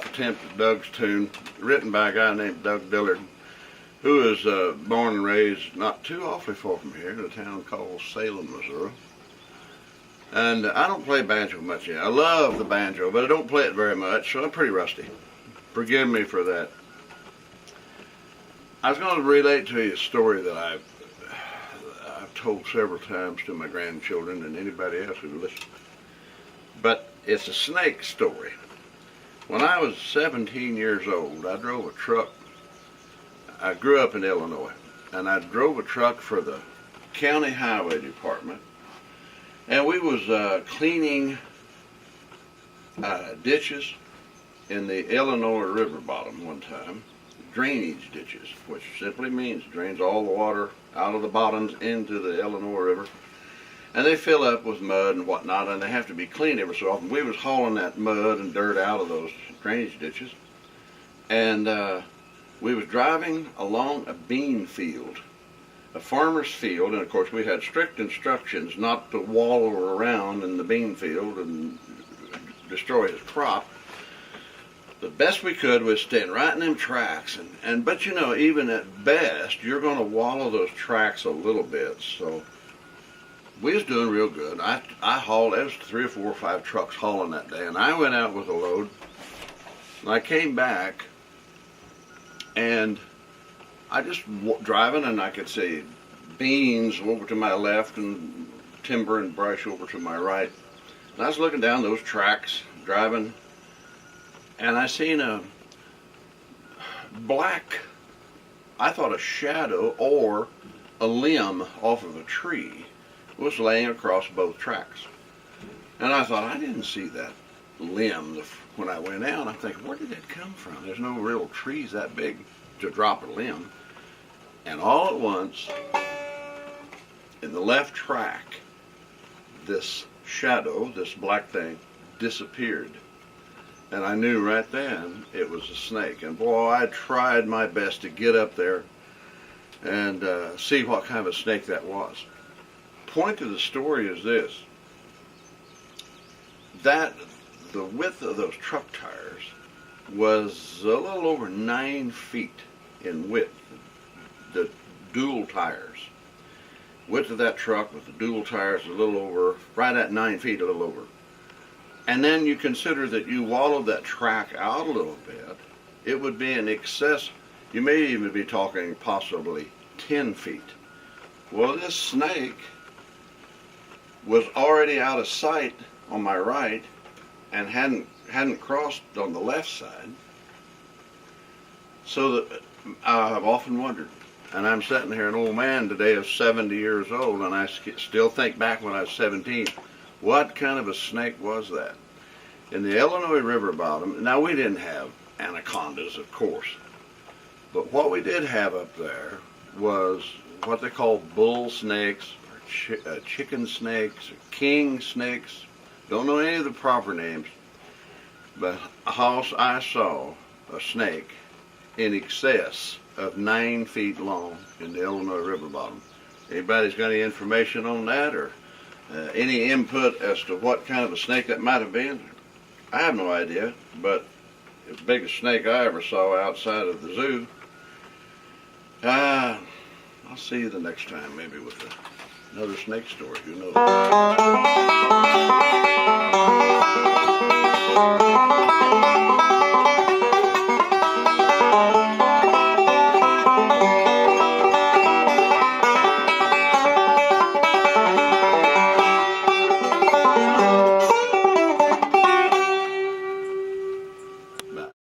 off attempt at Doug's tune, written by a guy named Doug Dillard, who was born and raised not too awfully far from here in a town called Salem, Missouri. And I don't play banjo much yet. I love the banjo, but I don't play it very much, so I'm pretty rusty. Forgive me for that. I was going to relate to you a story that I've told several times to my grandchildren and anybody else who listens. But it's a snake story. When I was 17 years old, I drove a truck. I grew up in Illinois, and I drove a truck for the county highway department, and we was cleaning ditches in the Illinois River bottom one time, drainage ditches, which simply means drains all the water out of the bottoms into the Illinois River, and they fill up with mud and whatnot, and they have to be cleaned every so often. We was hauling that mud and dirt out of those drainage ditches, and we was driving along a bean field, a farmer's field, and of course we had strict instructions not to wallow around in the bean field and destroy his crop. The best we could was staying right in them tracks, but you know, even at best, you're going to wallow those tracks a little bit. So we was doing real good. I hauled, there was 3 or 4 or 5 trucks hauling that day, and I went out with a load, and I came back, and I just driving, and I could see beans over to my left and timber and brush over to my right. And I was looking down those tracks, driving, and I seen a black, I thought a shadow or a limb off of a tree was laying across both tracks. And I thought, I didn't see that limb when I went out. I'm thinking, where did it come from? There's no real trees that big to drop a limb. And all at once, in the left track, this shadow, this black thing, disappeared. And I knew right then it was a snake. And boy, I tried my best to get up there and see what kind of a snake that was. Point of the story is this, that the width of those truck tires was a little over 9 feet in width, the dual tires. Width of that truck with the dual tires a little over, right at 9 feet, a little over. And then you consider that you wallowed that track out a little bit, it would be in excess, you may even be talking possibly 10 feet. Well, this snake was already out of sight on my right and hadn't crossed on the left side. So that I've often wondered, and I'm sitting here an old man today of 70 years old, and I still think back when I was 17, what kind of a snake was that? In the Illinois River bottom, now we didn't have anacondas, of course, but what we did have up there was what they call bull snakes, or chicken snakes, or king snakes. Don't know any of the proper names, but I saw a snake in excess of 9 feet long in the Illinois River bottom. Anybody's got any information on that, or any input as to what kind of a snake that might have been? I have no idea, but it's the biggest snake I ever saw outside of the zoo. I'll see you the next time, maybe with another snake story, who knows.